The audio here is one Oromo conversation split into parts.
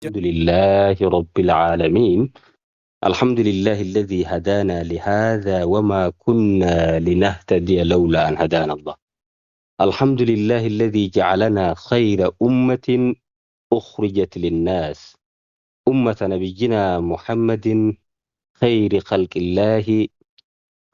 الحمد لله رب العالمين. الحمد لله الذي هدانا لهذا وما كنا لنهتدي لولا أن هدانا الله. الحمد لله الذي جعلنا خير أمة أخرجت للناس، أمة نبينا محمد خير خلق الله،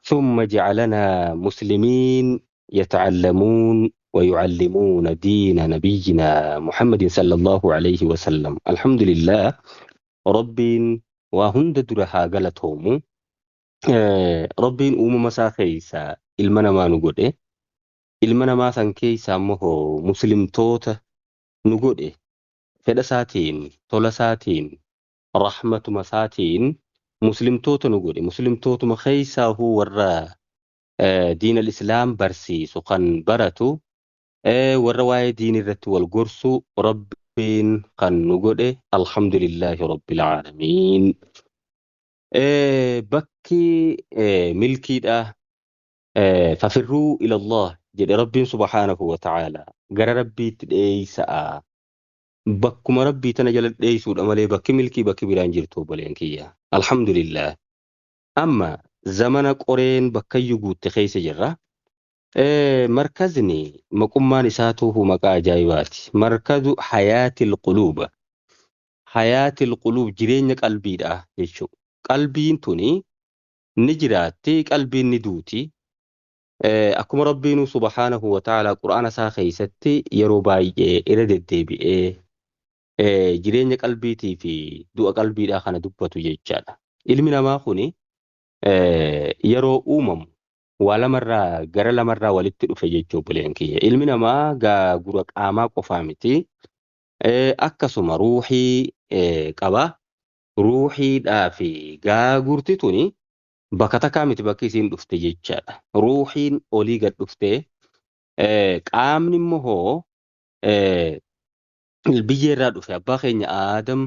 ثم جعلنا مسلمين يتعلمون ويعلمون دين نبينا محمد صلى الله عليه وسلم. الحمد لله ربين وهند درها قالتهم ربين مسا خيسا المنا ما نقول المنا ما سان كيسا مهو مسلم توتا نقول فدا ساتين تولا ساتين رحمة مساتين مسلم توتا نقول مسلم توتا مخيسا هو ورا دين الإسلام برسي سقن برتو والرواية دين الرت والقرص ربين قن نقول الحمد لله رب العالمين. بكي ملكي ده ففروا إلى الله جد ربي سبحانه وتعالى قال ربي تديسا بكما ربي تنجل ديسو الأمالي بكي ملكي بكي برانجرتو بلينكية الحمد لله. أما زمن قرين بكي يقود تخيس جرة مركزني مقمان إساته مقا جايوات مركز حياة القلوب. حياة القلوب جرين قلبي ده يشو قلبين توني نجراتي قلبين ندوتي akkuma rabbiin subhanahu wa ta'ala qur'aana isaa keessatti yeroo baay'ee irra deddeebi'ee jireenya qalbiitii fi du'a qalbiidhaa kana dubbatu jechaadha. Ilmi namaa kuni yeroo uumamu waa lamarraa gara lamarraa walitti dhufe jechuu buleen kiyya. Ilmi namaa gaagura qaamaa qofaa miti. Akkasuma ruuxii qaba. Ruuxiidhaa fi gaagurti tuni bakka takkaa miti bakki isiin dhufte jechaadha. Ruuxiin olii gad dhufte qaamni immoo biyyeerraa dhufe abbaa keenya Aadam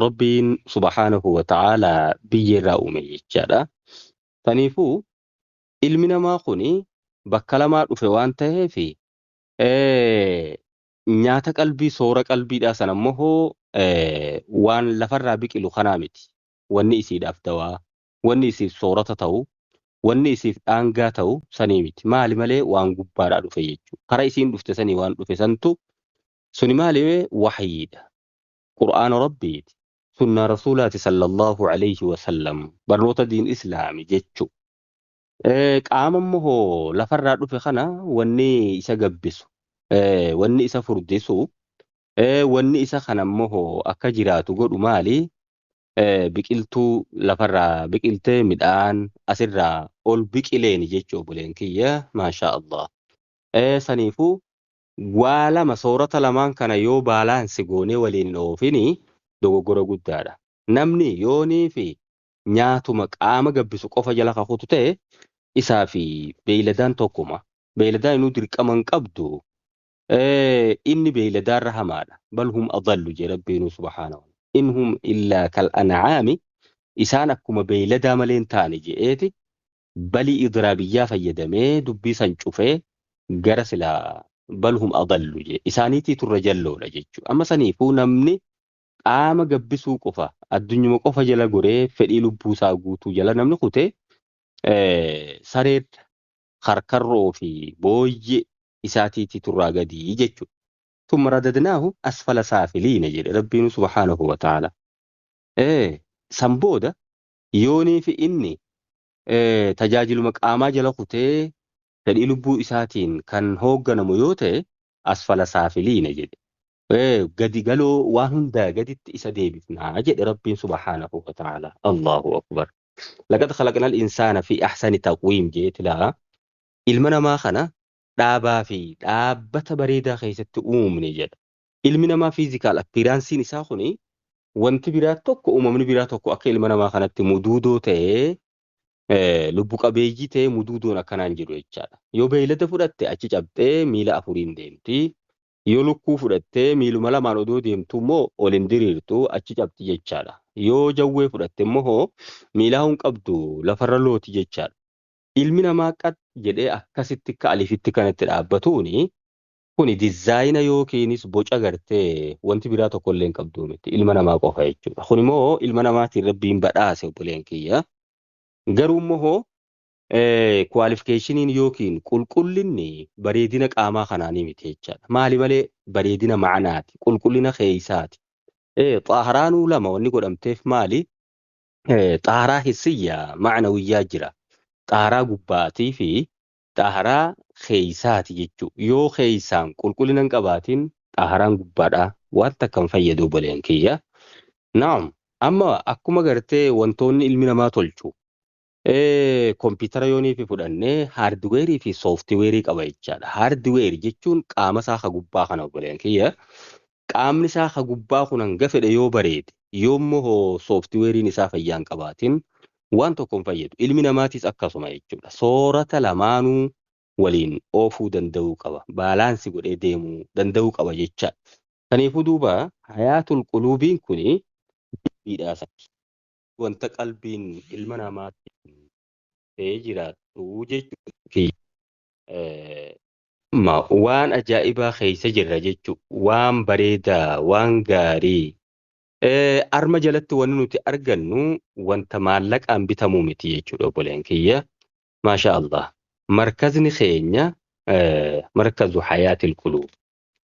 rabbiin subhanahu wa ta'ala biyyeerraa uume jechaadha. Taniifuu ilmi namaa kuni bakka lamaa dhufe waan ta'eef nyaata qalbii soora qalbiidhaa sana immoo waan lafarraa biqilu kanaa miti. Wanni isiidhaaf dawaa, wanni isiif soorata ta'u, wanni isiif dhaangaa ta'u sanii miti. Maali malee waan gubbaadhaa dhufe jechuudha. Karaa isiin dhufte sanii waan dhufe santu suni maali wahyiidha. Qur'aana rabbiiti. Sunnaa rasuulaati sallallahu alayhi wa sallam. Barnoota diin islaami jechuudha. Qaama immoo lafarraa dhufe kana wanni isa gabbisu, wanni isa furdisu, wanni isa kana immoo akka jiraatu godhu maali? Biqiltuu lafarraa biqiltee midhaan asirraa ol biqileeni jechuu buleen kiyya maashaa Allah. Saniifuu waa lama soorata lamaan kana yoo baalaansi goonee waliin oofini dogoggora guddaadha. Namni yoonii fi nyaatuma qaama gabbisu qofa jala kakutu ta'e isaa fi beeyladaan tokkuma. Beeyladaan inuu dirqaman qabdu inni beeyladaarra hamaadha. Bal hum adallu jee rabbiinu subhaanahu. إنهم إلا كالأنعام إسان أكما بيلدا ملين تاني جئتي بلي إضرابية فيدمي دبي سنشوفي جرس لا بل هم أضلوا جي إسانيتي ترجلوا لجيجو أما سنيفو نمني آما قبسو قفا الدنيا مقفا جلا قري فإلي لبوسا قوتو جلا نمني خوتي سريت خركرو في بوي إساتيتي تراغدي جيجو ثم رددناه أسفل سافلين جل ربنا سبحانه وتعالى. سنبودة يوني في إني تجاجل مقاما جلقته تلقلبو إساتين كان هوغنا ميوته أسفل سافلين جل. قد قالوا واهندا قد إسادي بثنا جل ربنا سبحانه وتعالى. الله أكبر. لقد خلقنا الإنسان في أحسن تقويم جيت لا المنا ما خنا dhaabaa fi dhaabbata bareedaa keessatti uumne jedha. Ilmi namaa fiizikaal appiiraansiin isaa kuni wanti biraa tokko uumamni biraa tokko akka ilma namaa kanatti muduudoo ta'ee lubbu qabeeyyii ta'ee muduudoon akkanaan jiru jechaadha. Yoo beeylada fudhatte achi cabxee miila afuriin deemti. Yoo lukkuu fudhattee miiluma lamaan odoo deemtu immoo ol hin diriirtu achi cabti jechaadha. Yoo jawwee fudhatte immoo miila hin qabdu lafarra looti jechaadha. Ilmi namaa qad jedhee akkasitti akka alifitti kanatti dhaabbatuuni Kuni dizaayina yookiinis boca gartee wanti biraa tokko illee hin qabdu miti. Ilma namaa qofa jechuudha. Kun immoo ilma namaatiin rabbiin badhaase obboleen kiyya. Garuu immoo kwaalifikeeshiniin yookiin qulqullinni bareedina qaamaa kanaanii miti jechaadha. Maali malee bareedina macnaati. Qulqullina keeysaati. Xaaharaanuu lama wanni godhamteef maali? Xaaharaa hissiyyaa macnawiyyaa jira. Xaaharaa gubbaatii fi xaaharaa keeysaati jechuudha. Yoo keeysaan qulqullina hin qabaatiin xaaharaan gubbaadhaa waan takka hin fayyadu obboleen kiyya. Naam, amma akkuma gartee wantoonni ilmi namaa tolchu. Kompiitara yoonii fi fudhannee haardweerii fi sooftiweerii qaba jechaadha. Haardweerii jechuun qaama isaa ka gubbaa kana obboleen kiyya. Qaamni isaa ka gubbaa kun hanga fedhe yoo bareede yoommoo sooftiweeriin isaa fayyaa hin qabaatiin waan tokko hin fayyadu. Ilmi namaatiis akkasuma jechuudha. Soorata lamaanuu waliin oofuu danda'uu qaba. Baalaansi godhee deemuu danda'uu qaba jechaadha. Kanaafuu duuba hayaatul quluubiin kuni miidhaasa. Wanta qalbiin ilma namaatiin ta'ee jiraatu jechuudha. Waan ajaa'ibaa keessa jirra jechuudha. Waan bareedaa, waan gaarii. Arma jalatti wanni nuti argannu wanta maallaqaan bitamuu miti jechuudha obboleen kiyya. Maasha Allah. Markazni keenya markazu hayaatil quluub.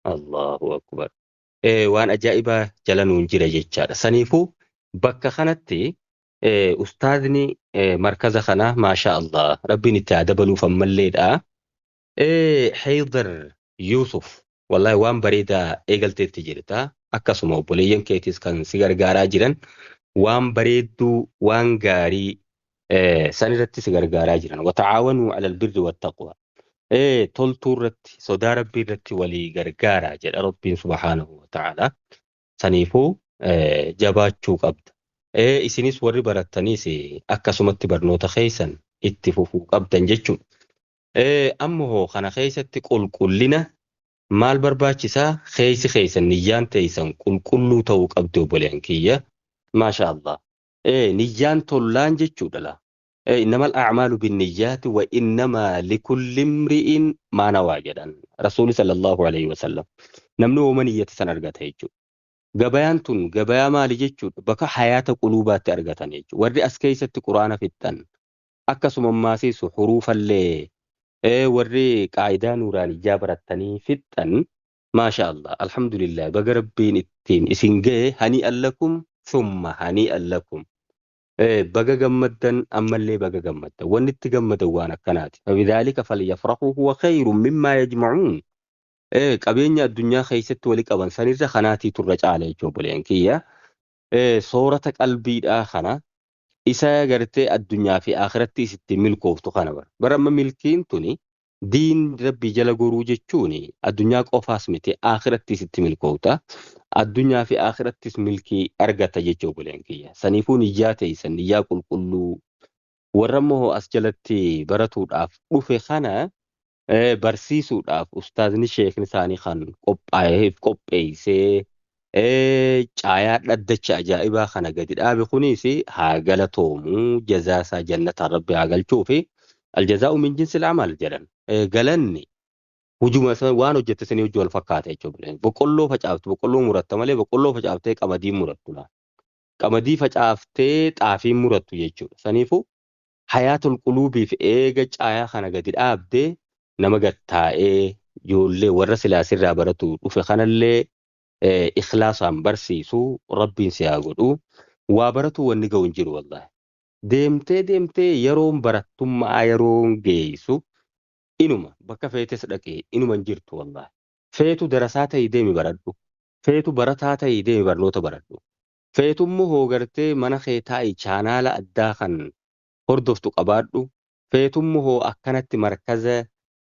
Allahu akbar. Waan ajaa'ibaa jala nuun jira jechaadha. Saniifuu bakka kanatti ustaadni markaza kana maasha Allah rabbiin itti adabaluuf ammalleedha. Haydar Yusuf wallahi waan bareedaa eegalteetti jirta. Akkasuma obboleeyyan keetis kan si gargaaraa jiran waan bareedduu waan gaarii san irratti si gargaaraa jiran. Wata'aawanuu alal birri wattaqwa. Toltuu irratti sodaa rabbii irratti walii gargaaraa jedha rabbiin subhaanahu wa ta'ala. Saniifuu jabaachuu qabda. Isinis warri barattaniis akkasumatti barnoota keessan itti fufuu qabdan jechuudha. Ammoo kana keessatti qulqullina maal barbaachisaa? Keessi keessan niyyaan teessan qulqulluu ta'uu qabdu obboleen kiyya. Maasha Allah. Niyyaan tollaan jechuudha la. إنما الأعمال بالنيات وإنما لكل امرئ ما نوى جدًا رسول صلى الله عليه وسلم نمنو من يتسن أرجعته يجو جبيان تون جبيا ما لجيجو بكا حياة قلوبات أرجعتني يجو ورد أسكيسة القرآن في التن أكسم ماسيس حروف اللي ورد قاعدة نوراني جابرتني في التن ما شاء الله الحمد لله بقرب بين التين إسنجي هنيئا لكم ثم هنيئا لكم baga gammaddan ammallee baga gammaddan wanni itti gammadan waan akkanaati fabidaalika falyafraxuu huwa khayrun mimmaa yajmacuun qabeenya addunyaa keessatti wali qaban sanirra kanaatii turra caala jechuu obboleen kiyya soorata qalbiidhaa kana isa gartee addunyaa fi akhiratti isitti milkooftu kana bara amma milkiin tuni diin rabbii jala goruu jechuun addunyaa qofaas miti akhiratti isitti milkoofta addunyaa fi akhirattis milkii argata jechuu obboleen kiyya. Saniifuu niyyaa teessan niyyaa qulqulluu warra immoo as jalatti baratuudhaaf dhufe kana barsiisuudhaaf ustaazni sheekni isaanii kan qopheessee caayaa dhaddacha ajaa'ibaa kana gadi dhaabe kunis haa galatoomu jazaasaa jannataan rabbi haa galchuu fi aljazaa'u min jinsil amal jedhan galanni. Hujuma waan hojjette sanii hojii wal fakkaata jechuudha. Boqqolloo facaafte boqqolloo muratta malee boqqolloo facaaftee qamadii murattu la. Qamadii facaaftee xaafii murattu jechuudha. Saniifuu hayaatul quluubiif eega caayaa kana gadi dhaabdee nama gattaa'ee ijoollee warra silaasirraa baratu dhufe kanallee ikhlaasaan barsiisu rabbiin si haa godhu. Waa baratu wanni ga'u hin jiru wallahi. Deemtee yeroon barattummaa yeroon geessu inuma bakka feetes dhaqee inuma hin jirtu wallahi. Feetu darasaa ta'ii deemi baradhu. Feetu barataa ta'ii deemi barnoota baradhu. Feetummoo hoogartee mana kee taa'ii chaanaala addaa kan hordoftu qabaadhu. Feetummoo akkanatti markaza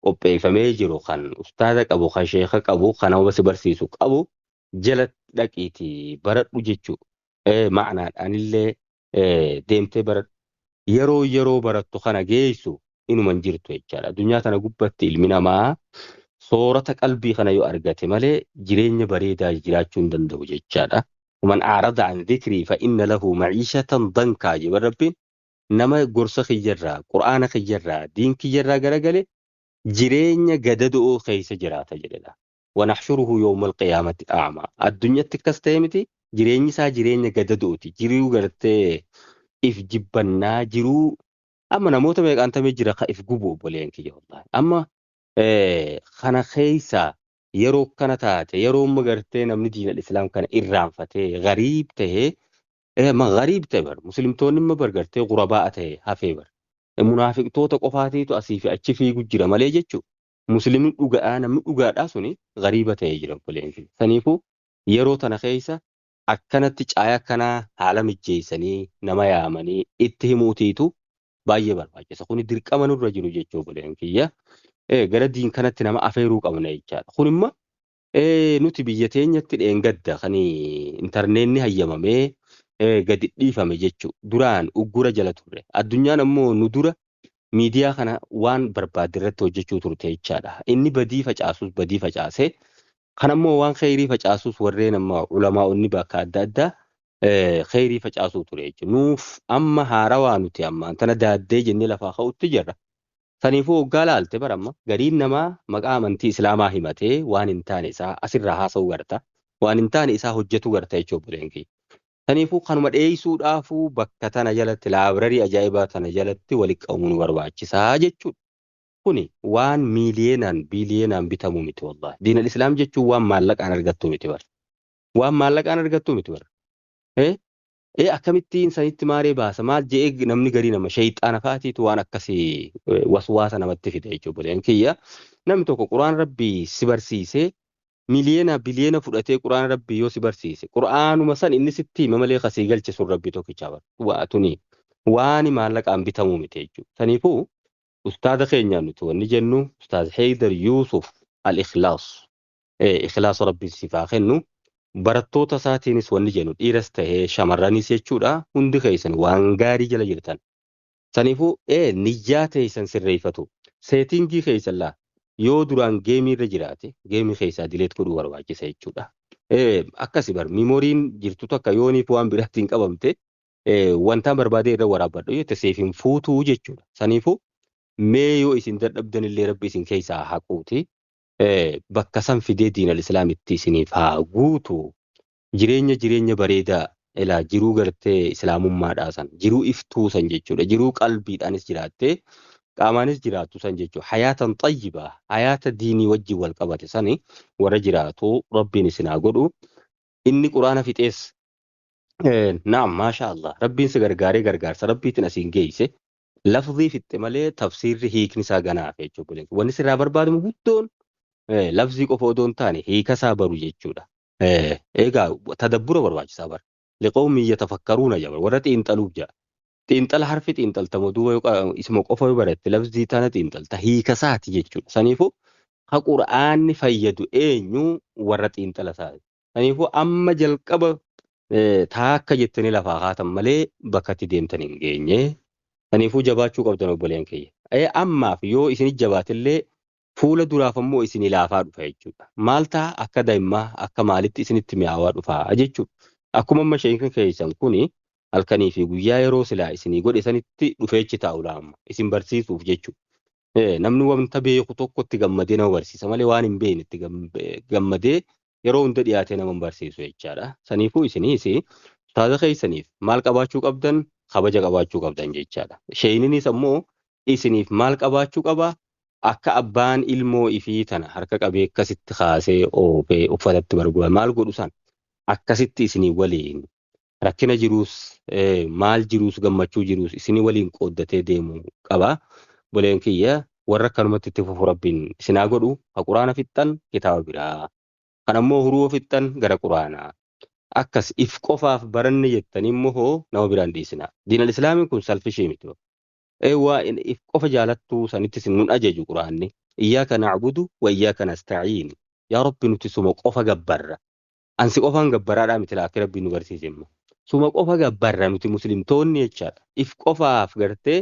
qopheeffamee jiru kan ustaaza qabu kan sheeka qabu kan nama si barsiisu qabu jala dhaqiitii baradhu jechuudha. Ma'anaadhaanillee deemtee baradhu. Yeroo barattu kana geessu inuma hin jirtu jechaadha. Addunyaa kana gubbatti ilmi namaa soorata qalbii kana yoo argate malee jireenya bareedaa jiraachuu hin danda'u jechaadha. ومن أعرض عن ذكري فإن له معيشة ضنكا جب ربين نما قرص خجرة قرآن خجرة دين خجرة قرقلة جرين جددو خيس جرات جللا ونحشره يوم القيامة أعمى الدنيا تكستيمتي جريني سا جريني قددوتي جريو قرتي إف جبنا جرو أما نموت بيك أنت مجرى إف قبو بولينك يا والله أما خنا خيسا يرو كانت يرو مغرتي نمني دين الإسلام كان إرام فتي غريب ته ما غريب تبر مسلمتون ما برغرتي غرباء ته هافيبر المنافق توتا قفاتي تو أسيفي أتشفي قجرة مالي جتشو مسلمين أنا من أسوني غريبة تيجرا بولين ثانيفو يرو تنخيسة أكنت تجايا كنا عالم الجيسني نما يامني اتهموتيتو باية برباجة سخوني درك أمانو الرجل جتشو بولين كيا قرد دين كانت نما أفيروك أمنا يجاد خوني ما nuti biyya teenyatti dheengadda kani intarneetni hayyamamee gadi dhiifame jechuudha. Duraan uggura jala turre. Addunyaan ammoo nu dura miidiyaa kana waan barbaade irratti hojjechuu turte jechaadha. Inni badii facaasus badii facaasee kan ammoo waan kheyrii facaasus warreen amma ulamaa'onni bakka adda addaa kheyrii facaasuu ture jechuudha. Nuuf amma haarawaa nuti amma tana daaddee jennee lafaa ka'utti jirra. Saniifuu waggaa laalte baramma gariin namaa maqaa amantii islaamaa himatee waan hin taane isaa asirraa haasa'uu garta. Waan hin taane isaa hojjetuu garta jechuudha buleenkii. Saniifuu kanuma dheeysuudhaafuu bakka tana jalatti laabrarii ajaa'ibaa tana jalatti walitti qabuun barbaachisaa jechuudha. Kuni waan miiliyeenaan biiliyeenaan bitamu miti wallahi. Diinal islaam jechuun waan maallaqaan argattu miti bara. Waan maallaqaan argattu miti bara. Akkamittiin sanitti maaree baasa maal je'ee namni garii nama shayxaana faatiitu waan akkasii waswaasa namatti fide jechuudha buleen kiyya. Namni tokko quraan rabbii si barsiisee miliyeena biliyeena fudhatee quraan rabbii yoo si barsiise quraanuma san inni sitti hima malee kasii galche sun rabbii tokkicha bara. Waatuni waan maallaqaan bitamuu miti jechuudha. Saniifuu ustaada keenya nuti wanni jennu ustaaz Haydar Yuusuf al-Ikhlaas. Ikhlaas rabbiin sifaa kennu. Barattoota isaatiinis wanni jennu dhiiras ta'ee shamarranis jechuudha hundi keessan waan gaarii jala jirtan. Saniifuu niyyaa teessan sirreeffatu. Seetingii keessan laa yoo duraan geemii irra jiraate geemii keessaa dileet godhuu barbaachisa jechuudha. Akkasi bar miimoriin jirtu takka yooniif waan biraatti hin qabamte wantaan barbaadee irra waraabadhu yoo ta'e seef hin fuutuu jechuudha. Saniifuu mee yoo isin dadhabdan illee rabbi isin keessaa haquuti. Bakka san fidee diinal islaamitti isiniif haa guutu jireenya bareedaa ilaa jiruu gartee islaamummaadhaa san jiruu iftuu san jechuudha jiruu qalbiidhaanis jiraattee qaamaanis jiraattu san jechuudha hayaatan xayyibaa hayaata diinii wajjin wal qabate sani warra jiraatu rabbiin isin haa godhu inni quraana fixees naam maasha Allah rabbiin si gargaaree gargaarsa rabbiitiin asiin geeyse lafzii fixxe malee tafsiirri hiikni isaa ganaaf jechuudha wanni sirraa barbaadamu guddoon lafzii qofa odoo hin taane hiika isaa baru jechuudha. Egaa tadabbura barbaachisaa bara. Liqawmi yatafakkaruuna jaba warra xiinxaluuf jira. Xiinxala harfi xiinxaltamu duuba isuma qofa yoo baratte lafzii tana xiinxalta hiika isaati jechuudha. Saniifuu ha qura'aanni fayyadu eenyu warra xiinxala isaati. Saniifuu amma jalqaba taakka jettanii lafaa kaatan malee bakka itti deemtan hin geenye. Saniifuu jabaachuu qabdan obboleen kiyya. Ammaaf yoo isin jabaatillee fuula duraaf ammoo isin ilaafaa dhufa jechuudha. Maal ta'a akka daa'immaa akka maalitti isinitti mi'aawaa dhufa jechuudha. Akkuma amma sheekan keessan kuni halkanii fi guyyaa yeroo silaa isinii godhe sanitti dhufeechi taa'u laamma isin barsiisuuf jechuudha. Namni wanta beeku tokko itti gammadee nama barsiisa malee waan hin beekne itti gammadee yeroo hunda dhiyaatee nama barsiisu jechaadha. Saniifuu isinis ustaaza keessaniif maal qabaachuu qabdan kabaja qabaachuu qabdan jechaadha. Sheeyininis ammoo isiniif maal qabaachuu qaba akka abbaan ilmoo ifii tana harka qabee akkasitti kaasee oofee uffatatti barguma maal godhu san akkasitti isinii waliin rakkina jiruus maal jiruus gammachuu jiruus isinii waliin qooddatee deemuu qaba. Boleen kiyya warra kanumatti itti fufu rabbiin isinaa godhu ha quraana fixxan kitaaba biraa kan ammoo huruu fixxan gara quraanaa akkas if qofaaf baranne jettanii immoo nama biraan dhiisina. Diinal islaamiin kun salfishii miti. Waa if qofa jaalattuu sanitti sin nun ajeju quraanni iyyaaka na'budu wa iyyaaka nasta'iin yaa rabbi nuti suma qofa gabbarra ansi qofaan gabbaraadhaa miti laakki rabbi nu barsiisimma suma qofa gabbarra nuti muslimtoonni jechaadha if qofaaf gartee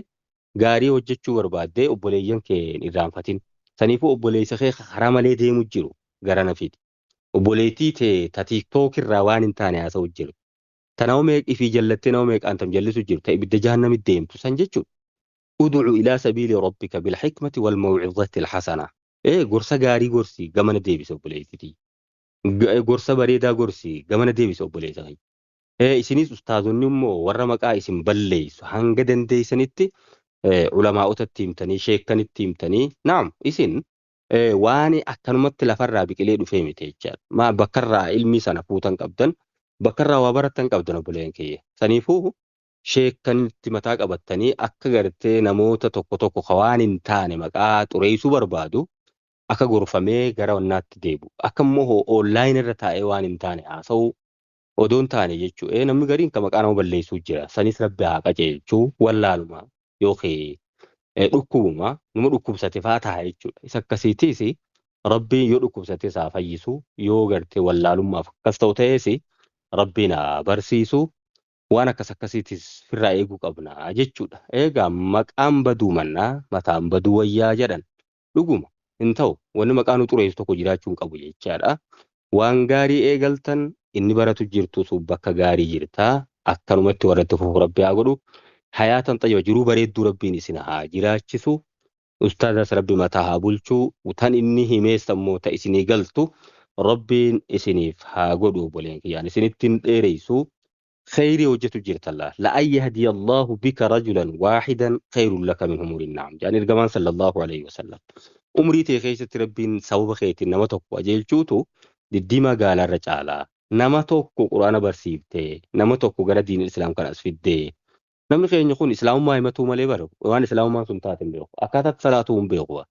gaarii hojjechuu barbaaddee obboleeyyan kee irraanfatin saniifuu obboleessa kee karaa malee deemu jiru gara nafiiti obboleettii tee ta tiiktook irraa waan hin taane haasa'u jiru ta nama meeq ifii jallattee nama meeqaan tam jallisu jiru ta ibidda jahannamit deemtu san jechuudha. ادعو إلى سبيل ربك بالحكمة والموعظة الحسنة gorsa gaarii gorsi gamana deebisa obboleettii. Gorsa bareedaa gorsi gamana deebisa obboleessa keenya. Isinis ustaazonni immoo warra maqaa isin balleessu hanga dandeessanitti ulamaa'otatti himtanii sheekkanitti himtanii naam isin waan akkanumatti lafarraa biqilee dhufee miti jechaadha. Bakkarraa ilmi sana fuutan qabdan bakkarraa waa baratan qabdan obboleen kiyya. Saniifuu sheekkanitti mataa qabattanii akka gartee namoota tokko tokko waan hin taane maqaa xureessuu barbaadu akka gorfamee gara wannaatti deebi'u. Akka immoo onlaayinii irra taa'ee waan hin taane haasa'uu odoon taane jechuudha. Namni gariin kan maqaa nama balleessuu jira. Sanis rabbi haa qajeelchuu wallaaluma yookiin dhukkubuma nama dhukkubsate fa'aa ta'a jechuudha. Isa akkasiitis rabbiin yoo dhukkubsate isaa fayyisu yoo gartee wallaalummaaf akkas ta'u ta'es rabbiin haa barsiisu waan akkasiitis firraa eeguu qabna jechuudha. Egaa maqaan baduu mannaa mataan baduu wayyaa jedhan dhuguma hin ta'u wanni maqaan nu xureessu tokko jiraachuu hin qabu jechaadha. Waan gaarii eegaltan inni baratu jirtus bakka gaarii jirtaa akkanumatti warratti fufu rabbi haa godhu. Hayaatan xayyiba jiruu bareedduu rabbiin isin haa jiraachisu. Ustaazas rabbi mataa haa bulchuu. Tan inni himeessa immoo ta isinii galtu rabbiin isiniif haa godhu obboleen kiyyaan isinittiin dheereysu. خيري وجهت جرت الله لأن يهدي الله بك رجلا واحدا خير لك من أمور النعم يعني الجمال صلى الله عليه وسلم أمريتي خيسة ربين سوف خيتي نمتك وجيل شوتو للديما قال الرجالة نمتك قرآن برسيبتي نمتك قرآن دين الإسلام كان أسفدي نمن خير يكون إسلام ما يمتو مالي برو وان إسلام ما سنتات بيقو أكاتت صلاتهم بيقو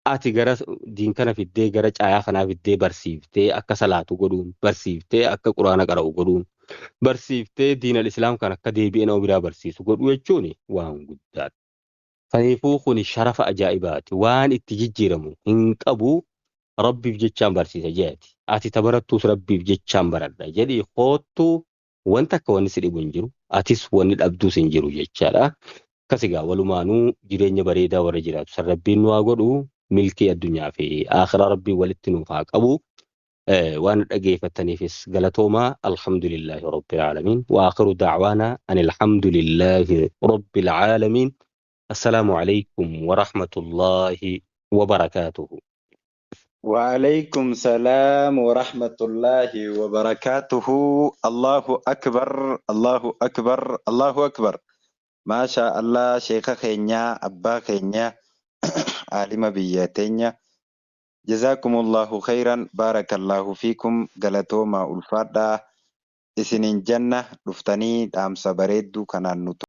ati gara diin kana fiddee gara caayaa kanaa fiddee barsiiftee akka salaatu godhuun barsiiftee akka quraana qara'u godhuun barsiiftee diinal islaam kan akka deebi'ee nama biraa barsiisu godhu jechuun waan guddaadha. Kanaafuu kun sharafa ajaa'ibaati waan itti jijjiiramu hin qabu rabbiif jechaan barsiisa jeeti. Ati tabarattuus rabbiif jechaan baradha jedhii hoottuu wanta akka wanni si dhibu hin jiru atis wanni dhabduus hin jiru jechaadha. Akkasigaa walumaanuu jireenya bareedaa warra jiraatu san rabbiin nu haa godhu. ملكي الدنيا في آخر ربي ولدتنو فاقبو وانا اجيفتنيفس غلطوما الحمد لله رب العالمين واخر دعوانا ان الحمد لله رب العالمين السلام عليكم ورحمة الله وبركاته. وعليكم السلام ورحمة الله وبركاته. الله أكبر الله أكبر الله أكبر. ما شاء الله شيخ خينيا أبا خينيا عالم بياتينيا جزاكم الله خيرا بارك الله فيكم غلطوما الفادا اسنين جنة لفتني دام سبريدو كانان